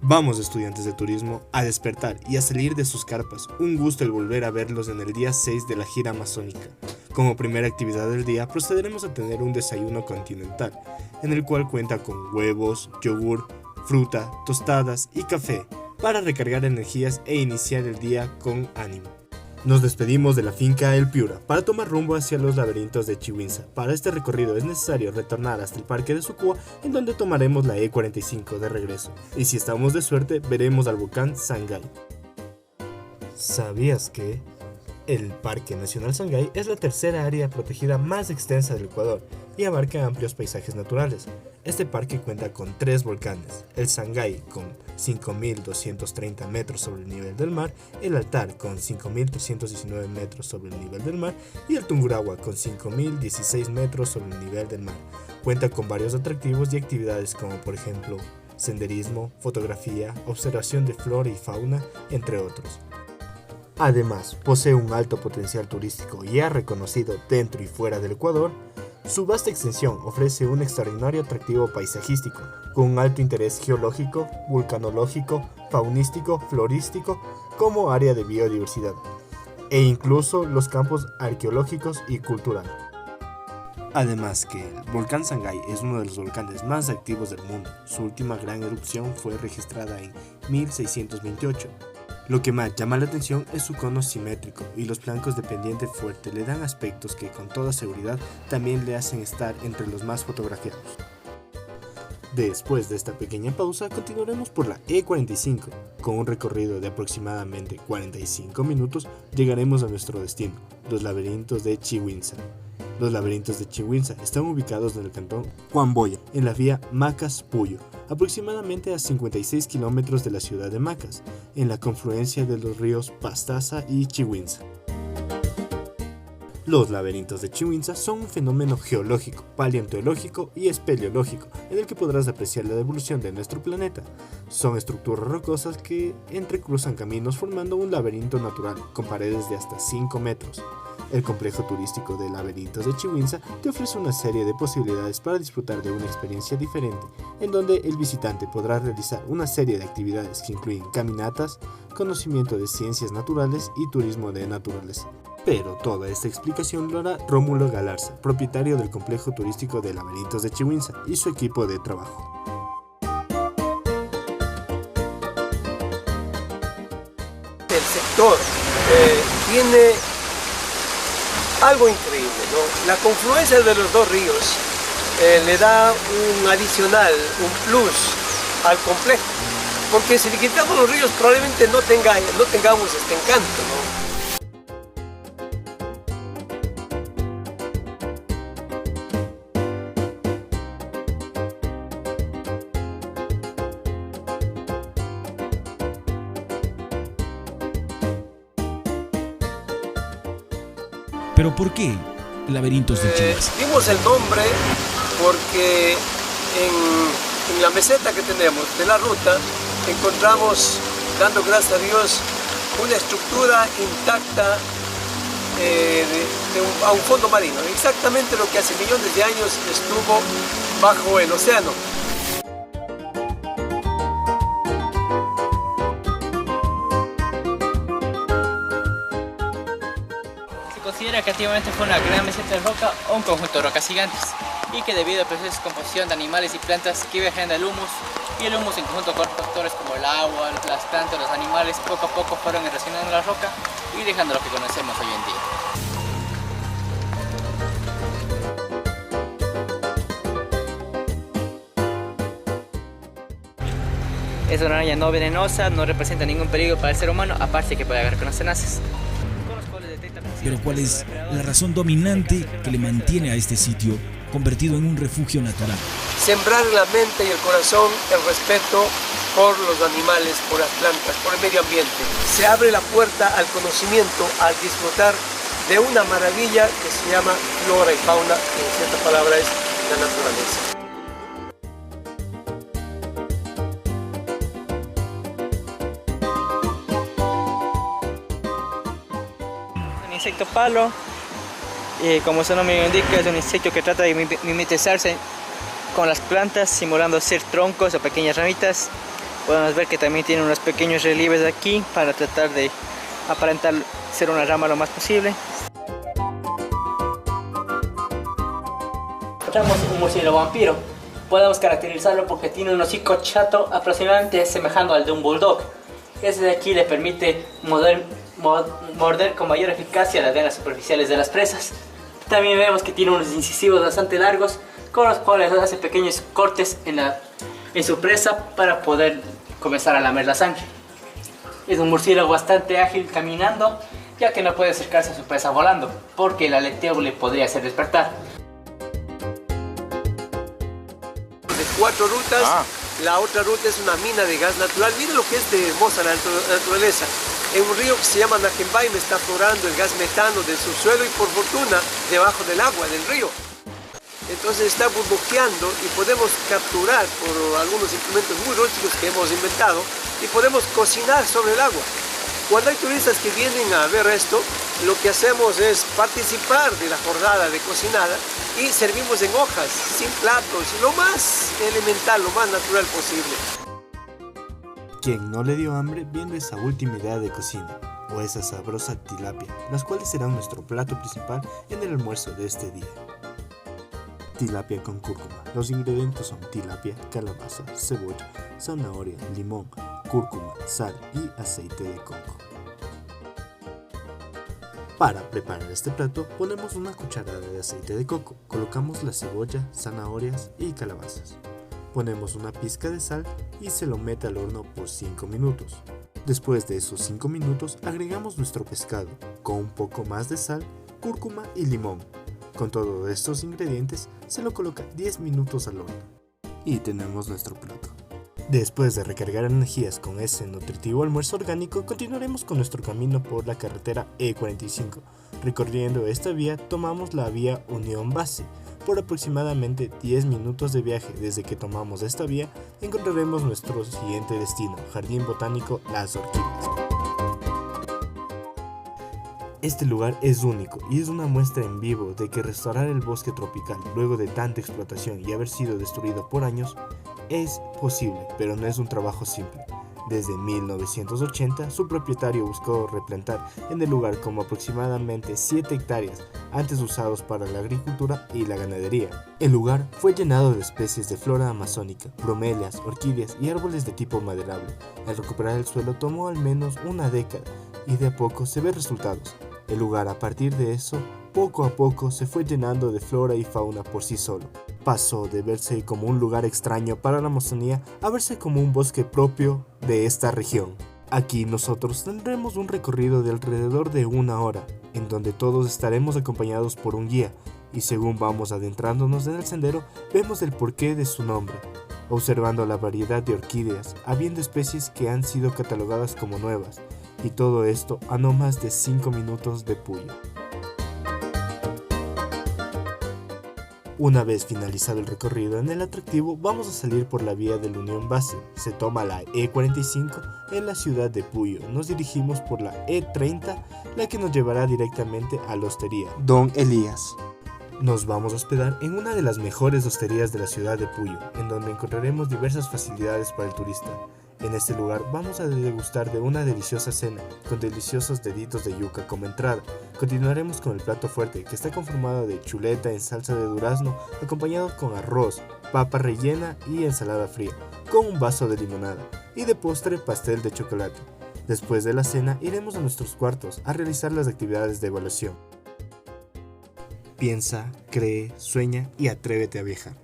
Vamos, estudiantes de turismo, a despertar y a salir de sus carpas. Un gusto el volver a verlos en el día 6 de la gira amazónica. Como primera actividad del día, procederemos a tener un desayuno continental, en el cual cuenta con huevos, yogur, fruta, tostadas y café, para recargar energías e iniciar el día con ánimo. Nos despedimos de la finca El Piura para tomar rumbo hacia los laberintos de Chiwinza. Para este recorrido es necesario retornar hasta el parque de Sucúa, en donde tomaremos la E45 de regreso. Y si estamos de suerte, veremos al volcán Sangay. ¿Sabías que el Parque Nacional Sangay es la tercera área protegida más extensa del Ecuador y abarca amplios paisajes naturales? Este parque cuenta con 3 volcanes, el Sangay con 5.230 metros sobre el nivel del mar, el Altar con 5.319 metros sobre el nivel del mar y el Tungurahua con 5.016 metros sobre el nivel del mar. Cuenta con varios atractivos y actividades como por ejemplo senderismo, fotografía, observación de flora y fauna, entre otros. Además, posee un alto potencial turístico ya reconocido dentro y fuera del Ecuador. Su vasta extensión ofrece un extraordinario atractivo paisajístico, con un alto interés geológico, vulcanológico, faunístico, florístico, como área de biodiversidad, e incluso los campos arqueológicos y cultural. Además que el volcán Sangay es uno de los volcanes más activos del mundo. Su última gran erupción fue registrada en 1628. Lo que más llama la atención es su cono simétrico y los flancos de pendiente fuerte le dan aspectos que con toda seguridad también le hacen estar entre los más fotografiados. Después de esta pequeña pausa continuaremos por la E45. Con un recorrido de aproximadamente 45 minutos llegaremos a nuestro destino, los laberintos de Chiwinza. Los laberintos de Chiwinza están ubicados en el cantón Huamboya, en la vía Macas-Puyo, aproximadamente a 56 kilómetros de la ciudad de Macas, en la confluencia de los ríos Pastaza y Chiwinza. Los laberintos de Chiwinza son un fenómeno geológico, paleontológico y espeleológico, en el que podrás apreciar la evolución de nuestro planeta. Son estructuras rocosas que entrecruzan caminos formando un laberinto natural, con paredes de hasta 5 metros. El complejo turístico de laberintos de Chiwinza te ofrece una serie de posibilidades para disfrutar de una experiencia diferente, en donde el visitante podrá realizar una serie de actividades que incluyen caminatas, conocimiento de ciencias naturales y turismo de naturaleza. Pero toda esta explicación lo hará Rómulo Galarza, propietario del complejo turístico de laberintos de Chiwinza, y su equipo de trabajo. El sector tiene algo increíble, ¿no? La confluencia de los dos ríos le da un adicional, un plus al complejo, porque si le quitamos los ríos probablemente no tengamos este encanto, ¿no? ¿Pero por qué laberintos de Chiwinza? Dimos el nombre porque en la meseta que tenemos de la ruta encontramos, dando gracias a Dios, una estructura intacta a un fondo marino, exactamente lo que hace millones de años estuvo bajo el océano. Considera que antiguamente fue una gran meseta de roca o un conjunto de rocas gigantes y que debido al proceso de descomposición de animales y plantas que iba generando el humus, y el humus en conjunto con factores como el agua, las plantas, los animales, poco a poco fueron erosionando la roca y dejando lo que conocemos hoy en día. Es una araña no venenosa, no representa ningún peligro para el ser humano, aparte que puede agarrar con las tenazas. Pero ¿cuál es la razón dominante que le mantiene a este sitio convertido en un refugio natural? Sembrar en la mente y el corazón el respeto por los animales, por las plantas, por el medio ambiente. Se abre la puerta al conocimiento, al disfrutar de una maravilla que se llama flora y fauna, que en cierta palabra es la naturaleza. Insecto palo, como su nombre indica, es un insecto que trata de mimetizarse con las plantas, simulando ser troncos o pequeñas ramitas, Podemos ver que también tiene unos pequeños relieves aquí para tratar de aparentar ser una rama lo más posible. Encontramos un murciélago vampiro. Podemos caracterizarlo porque tiene un hocico chato aproximadamente semejante al de un bulldog. Ese de aquí le permite morder con mayor eficacia las venas superficiales de las presas. También vemos que tiene unos incisivos bastante largos con los cuales hace pequeños cortes en su presa para poder comenzar a lamer la sangre. Es un murciélago bastante ágil caminando, ya que no puede acercarse a su presa volando, porque el aleteo le podría hacer despertar. De 4 rutas, la otra ruta es una mina de gas natural. Miren lo que es de hermosa la naturaleza. En un río que se llama Nakenbaim está aflorando el gas metano del subsuelo y por fortuna debajo del agua del río. Entonces está burbujeando y podemos capturar por algunos instrumentos muy rústicos que hemos inventado y podemos cocinar sobre el agua. Cuando hay turistas que vienen a ver esto, lo que hacemos es participar de la jornada de cocinada y servimos en hojas, sin platos, lo más elemental, lo más natural posible. ¿Quién no le dio hambre viendo esa última idea de cocina? O esa sabrosa tilapia, las cuales serán nuestro plato principal en el almuerzo de este día. Tilapia con cúrcuma. Los ingredientes son tilapia, calabaza, cebolla, zanahoria, limón, cúrcuma, sal y aceite de coco. Para preparar este plato ponemos una cucharada de aceite de coco, colocamos la cebolla, zanahorias y calabazas. Ponemos una pizca de sal y se lo mete al horno por 5 minutos. Después de esos 5 minutos agregamos nuestro pescado con un poco más de sal, cúrcuma y limón. Con todos estos ingredientes se lo coloca 10 minutos al horno y tenemos nuestro plato. Después de recargar energías con ese nutritivo almuerzo orgánico, continuaremos con nuestro camino por la carretera E45. Recorriendo esta vía tomamos la vía Unión Base. Por aproximadamente 10 minutos de viaje desde que tomamos esta vía, encontraremos nuestro siguiente destino, Jardín Botánico Las Orquídeas. Este lugar es único y es una muestra en vivo de que restaurar el bosque tropical luego de tanta explotación y haber sido destruido por años es posible, pero no es un trabajo simple. Desde 1980, su propietario buscó replantar en el lugar como aproximadamente 7 hectáreas antes usados para la agricultura y la ganadería. El lugar fue llenado de especies de flora amazónica, bromelias, orquídeas y árboles de tipo maderable. Al recuperar el suelo tomó al menos una década y de a poco se ven resultados. El lugar a partir de eso, poco a poco se fue llenando de flora y fauna por sí solo. Pasó de verse como un lugar extraño para la Amazonía a verse como un bosque propio de esta región. Aquí nosotros tendremos un recorrido de alrededor de 1 hora, en donde todos estaremos acompañados por un guía, y según vamos adentrándonos en el sendero, vemos el porqué de su nombre, observando la variedad de orquídeas, habiendo especies que han sido catalogadas como nuevas, y todo esto a no más de 5 minutos de Puyo. Una vez finalizado el recorrido en el atractivo, vamos a salir por la vía de la Unión Base. Se toma la E45 en la ciudad de Puyo. Nos dirigimos por la E30, la que nos llevará directamente a la hostería Don Elías. Nos vamos a hospedar en una de las mejores hosterías de la ciudad de Puyo, en donde encontraremos diversas facilidades para el turista. En este lugar vamos a degustar de una deliciosa cena, con deliciosos deditos de yuca como entrada. Continuaremos con el plato fuerte, que está conformado de chuleta en salsa de durazno, acompañado con arroz, papa rellena y ensalada fría, con un vaso de limonada, y de postre pastel de chocolate. Después de la cena iremos a nuestros cuartos a realizar las actividades de evaluación. Piensa, cree, sueña y atrévete a viajar.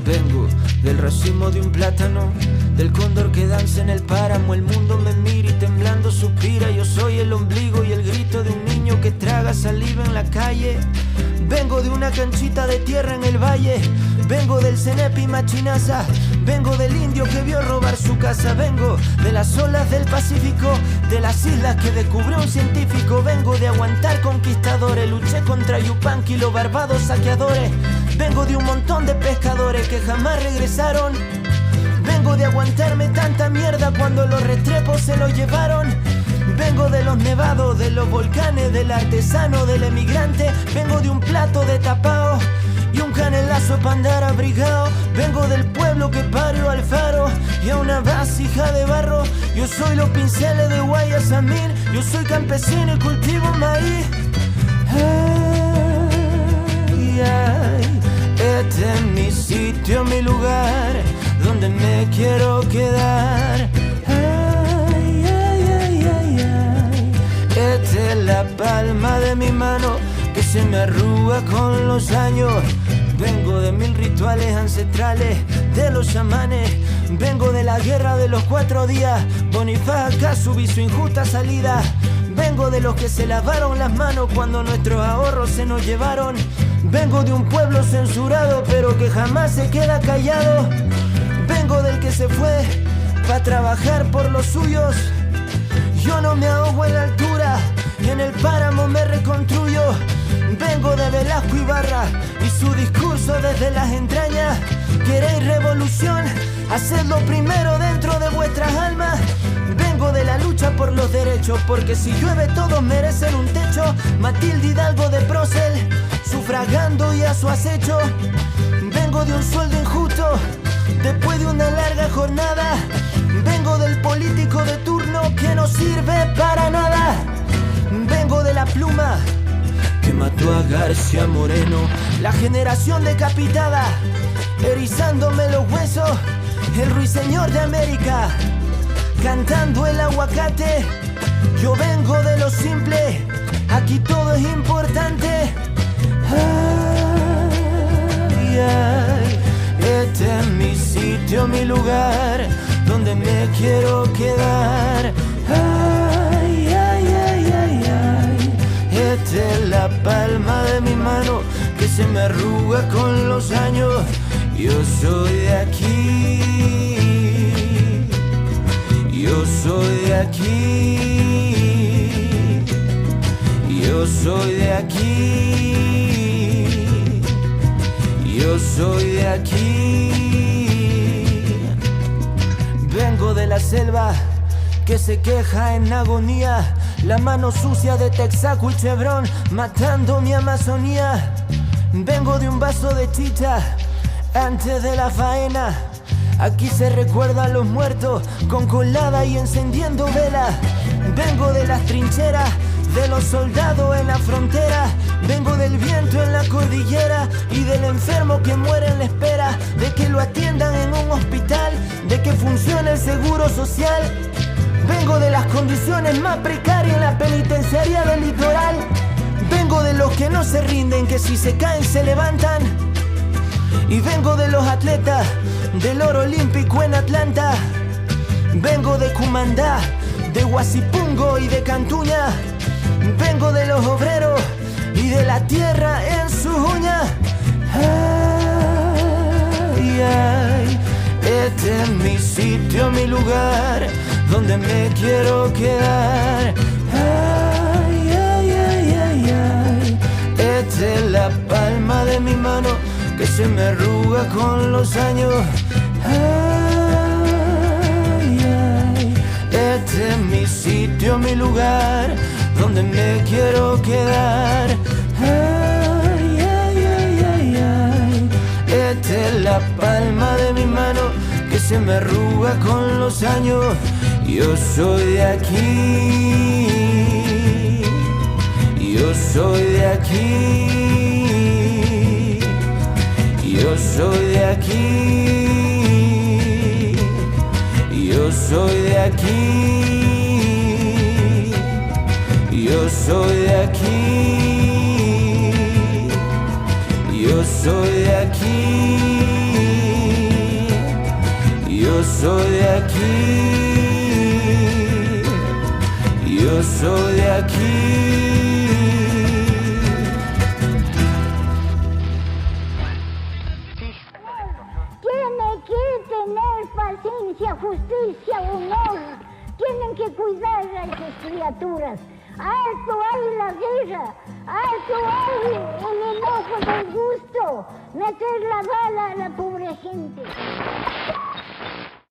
Vengo del racimo de un plátano, del cóndor que danza en el páramo. El mundo me mira y temblando suspira. Yo soy el ombligo y el grito de un niño que traga saliva en la calle. Vengo de una canchita de tierra en el valle. Vengo del Cenepi Machinaza. Vengo del indio que vio robar su casa. Vengo de las olas del Pacífico, de las islas que descubrió un científico. Vengo de aguantar conquistadores, luché contra Yupanqui, los barbados saqueadores. Vengo de un montón de pescadores que jamás regresaron. Vengo de aguantarme tanta mierda cuando los restrepos se lo llevaron. Vengo de los nevados, de los volcanes, del artesano, del emigrante. Vengo de un plato de tapao y un canelazo para andar abrigado. Vengo del pueblo que parió al faro y a una vasija de barro. Yo soy los pinceles de Guayasamín, yo soy campesino y cultivo maíz. Ay, ay, este es mi sitio, mi lugar, donde me quiero quedar. Ay, ay, ay, ay, ay. Esta es la palma de mi mano que se me arruga con los años. Vengo de 1000 rituales ancestrales, de los chamanes. Vengo de la guerra de los 4 días. Bonifaz Casubi, su injusta salida. Vengo de los que se lavaron las manos cuando nuestros ahorros se nos llevaron. Vengo de un pueblo censurado pero que jamás se queda callado. Vengo del que se fue pa' trabajar por los suyos. Yo no me ahogo en la altura, en el páramo me reconstruyo. Vengo de Velasco Ibarra y su discurso desde las entrañas. ¿Queréis revolución? Hacedlo primero dentro de vuestras almas. Vengo de la lucha por los derechos, porque si llueve todos merecen un techo. Matilde Hidalgo de Procel, sufragando y a su acecho. Vengo de un sueldo injusto, después de una larga jornada. Vengo del político de turno que no sirve para nada. Vengo de la pluma que mató a García Moreno, la generación decapitada, erizándome los huesos, el ruiseñor de América, cantando el aguacate. Yo vengo de lo simple, aquí todo es importante. Ay, ay, este es mi sitio, mi lugar, donde me quiero quedar. Ay, ay, ay, ay, ay. Esta es la palma de mi mano que se me arruga con los años. Yo soy de aquí, yo soy de aquí, yo soy de aquí, yo soy de aquí. Vengo de la selva que se queja en agonía, la mano sucia de Texaco y Chevron matando mi Amazonía. Vengo de un vaso de chicha antes de la faena. Aquí se recuerda a los muertos con colada y encendiendo velas. Vengo de las trincheras, de los soldados en la frontera. Vengo del viento en la cordillera y del enfermo que muere en la espera de que lo atiendan en un hospital, de que funcione el seguro social. Vengo de las condiciones más precarias en la penitenciaría del litoral. Vengo de los que no se rinden, que si se caen se levantan. Y vengo de los atletas del oro olímpico en Atlanta. Vengo de Cumandá, de Huasipungo y de Cantuña. Vengo de los obreros y de la tierra en sus uñas. Ay, ay, este es mi sitio, mi lugar, donde me quiero quedar. Ay, ay, ay, ay, ay. Esta es la palma de mi mano que se me arruga con los años. Ay, ay. Este es mi sitio, mi lugar, donde me quiero quedar. Ay, ay, ay, ay, ay. Esta es la palma de mi mano que se me arruga con los años. Yo soy de aquí, yo soy de aquí, yo soy de aquí, yo soy de aquí, yo soy de aquí, yo soy de aquí, yo soy de aquí. Yo soy de aquí. Tiene que tener cuidar a esas criaturas. Alto hay la guerra, alto hay el enojo del gusto, meter la bala a la pobre gente.